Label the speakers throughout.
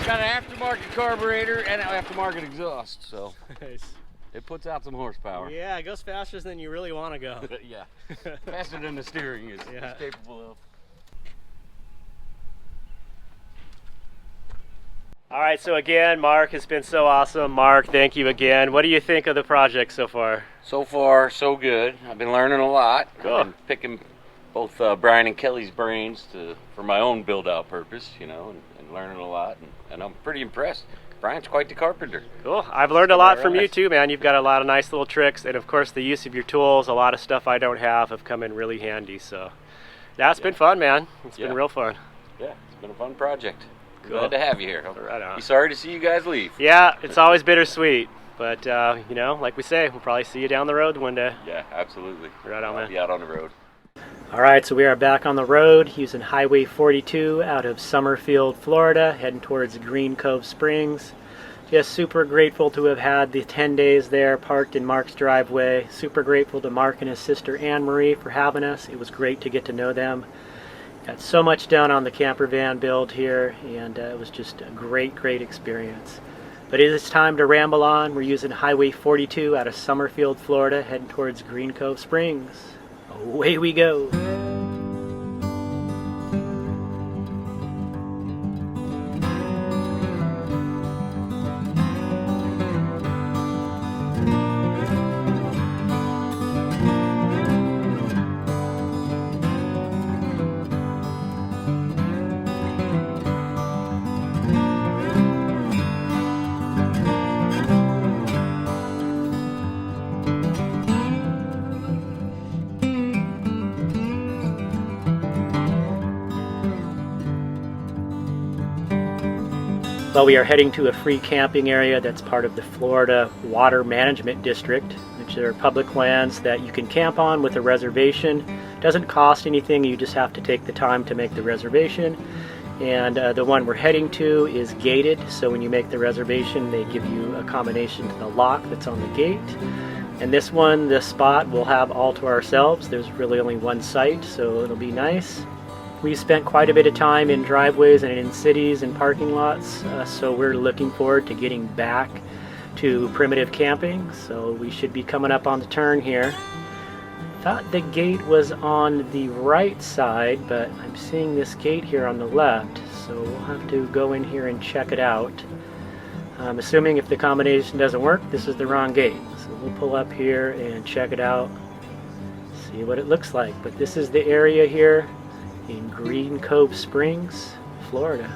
Speaker 1: got an aftermarket carburetor and an aftermarket exhaust, so
Speaker 2: Nice.
Speaker 1: it puts out some horsepower.
Speaker 2: Yeah, it goes faster than you really want to go.
Speaker 1: Yeah, faster than the steering is capable of.
Speaker 2: All right, so again, Mark has been so awesome. Mark, thank you again. What do you think of the project so far?
Speaker 1: So far, so good. I've been learning a lot.
Speaker 2: Cool.
Speaker 1: I've been picking both Brian and Kelly's brains for my own build-out purpose, you know, and learning a lot, and I'm pretty impressed. Brian's quite the carpenter.
Speaker 2: Cool. I've learned a lot from you too, man. You've got a lot of nice little tricks, and of course the use of your tools, a lot of stuff I don't have come in really handy. So that's been fun, man. It's been real fun.
Speaker 1: Yeah, it's been a fun project.
Speaker 2: Cool.
Speaker 1: Glad to have you here.
Speaker 2: Right on.
Speaker 1: Be sorry to see you guys leave.
Speaker 2: Yeah, it's always bittersweet, but you know, like we say, we'll probably see you down the road one day.
Speaker 1: Yeah, absolutely.
Speaker 2: Right on, man.
Speaker 1: I'll be out on the road.
Speaker 2: All right, so we are back on the road using Highway 42 out of Summerfield, Florida, heading towards Green Cove Springs. Just super grateful to have had the 10 days there parked in Mark's driveway. Super grateful to Mark and his sister Anne Marie for having us. It was great to get to know them. Got so much done on the camper van build here, and it was just a great experience. But it is time to ramble on. We're using Highway 42 out of Summerfield, Florida, heading towards Green Cove Springs. Away we go. Well, we are heading to a free camping area that's part of the Florida Water Management District, which are public lands that you can camp on with a reservation. Doesn't cost anything, you just have to take the time to make the reservation. And the one we're heading to is gated, so when you make the reservation, they give you a combination to the lock that's on the gate. And this one, this spot, we'll have all to ourselves. There's really only one site, so it'll be nice. We spent quite a bit of time in driveways and in cities and parking lots, so we're looking forward to getting back to primitive camping. So we should be coming up on the turn here. Thought the gate was on the right side, but I'm seeing this gate here on the left, so we'll have to go in here and check it out. I'm assuming if the combination doesn't work, this is the wrong gate. So we'll pull up here and check it out, see what it looks like. But this is the area here in Green Cove Springs, Florida.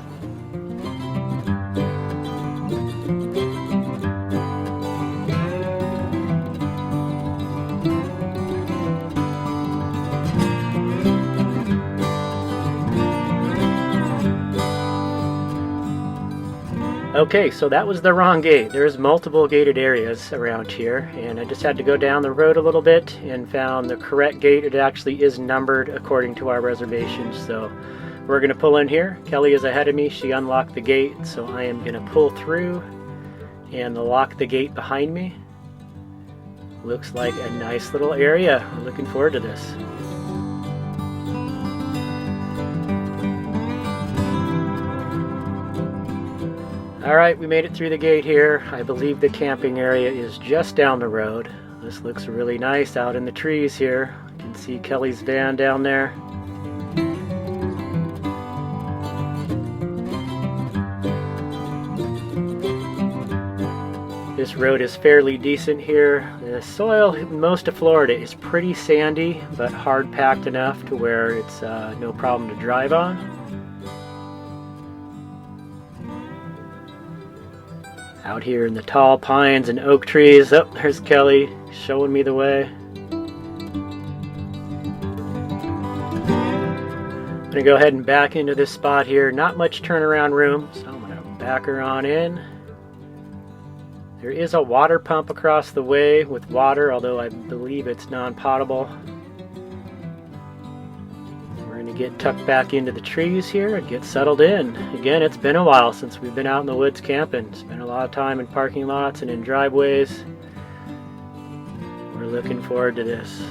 Speaker 2: Okay, so that was the wrong gate. There's multiple gated areas around here, and I just had to go down the road a little bit and found the correct gate. It actually is numbered according to our reservations, so we're going to pull in here. Kelly is ahead of me. She unlocked the gate, so I am going to pull through and lock the gate behind me. Looks like a nice little area. I'm looking forward to this. Alright, we made it through the gate here. I believe the camping area is just down the road. This looks really nice out in the trees here. You can see Kelly's van down there. This road is fairly decent here. The soil in most of Florida is pretty sandy, but hard packed enough to where it's no problem to drive on. Out here in the tall pines and oak trees. Oh, there's Kelly showing me the way. I'm gonna go ahead and back into this spot here. Not much turnaround room, so I'm gonna back her on in. There is a water pump across the way with water, although I believe it's non-potable. We're going to get tucked back into the trees here and get settled in. Again, it's been a while since we've been out in the woods camping. Spent a lot of time in parking lots and in driveways. We're looking forward to this.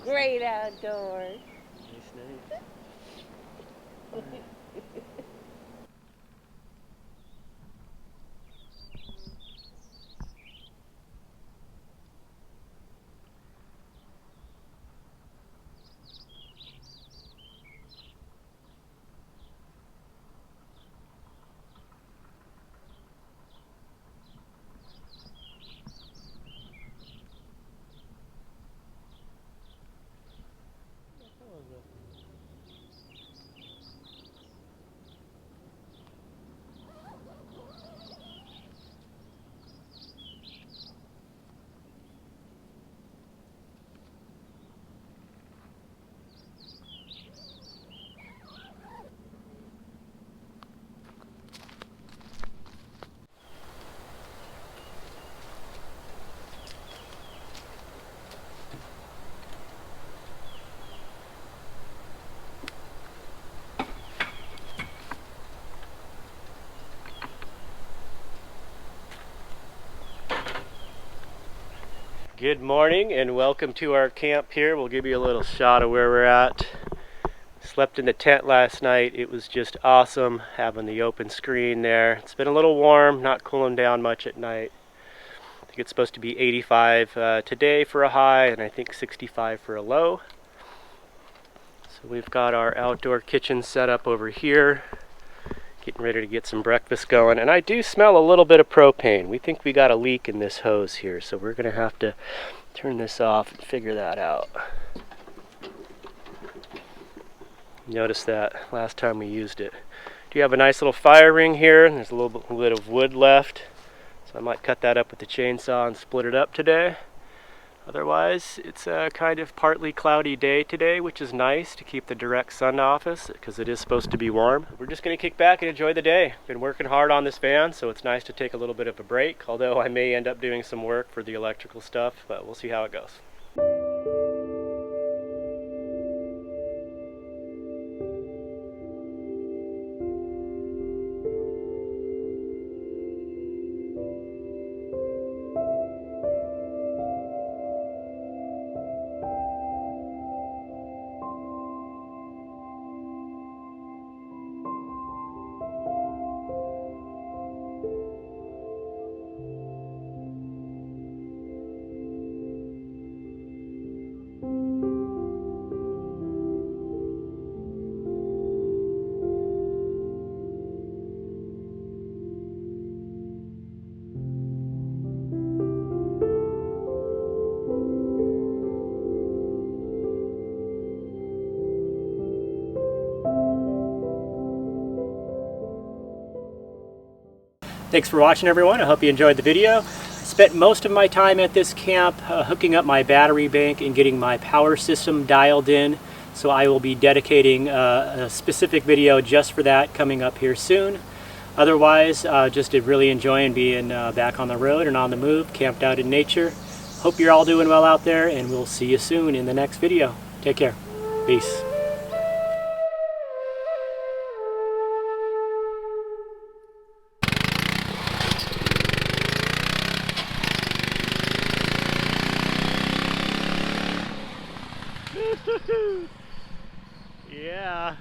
Speaker 3: Great outdoors.
Speaker 2: Nice. Good morning and welcome to our camp here. We'll give you a little shot of where we're at. Slept in the tent last night. It was just awesome having the open screen there. It's been a little warm, not cooling down much at night. I think it's supposed to be 85 today for a high and I think 65 for a low. So we've got our outdoor kitchen set up over here. Getting ready to get some breakfast going, and I do smell a little bit of propane. We think we got a leak in this hose here, so we're gonna have to turn this off and figure that out. Notice that last time we used it. Do you have a nice little fire ring here? And there's a little bit of wood left, so I might cut that up with the chainsaw and split it up today. Otherwise, it's a kind of partly cloudy day today, which is nice to keep the direct sun off us because it is supposed to be warm. We're just going to kick back and enjoy the day. Been working hard on this van, so it's nice to take a little bit of a break, although I may end up doing some work for the electrical stuff, but we'll see how it goes. Thanks for watching, everyone. I hope you enjoyed the video. I spent most of my time at this camp hooking up my battery bank and getting my power system dialed in. So I will be dedicating a specific video just for that coming up here soon. Otherwise, just really enjoying being back on the road and on the move, camped out in nature. Hope you're all doing well out there, and we'll see you soon in the next video. Take care. Peace. Yeah.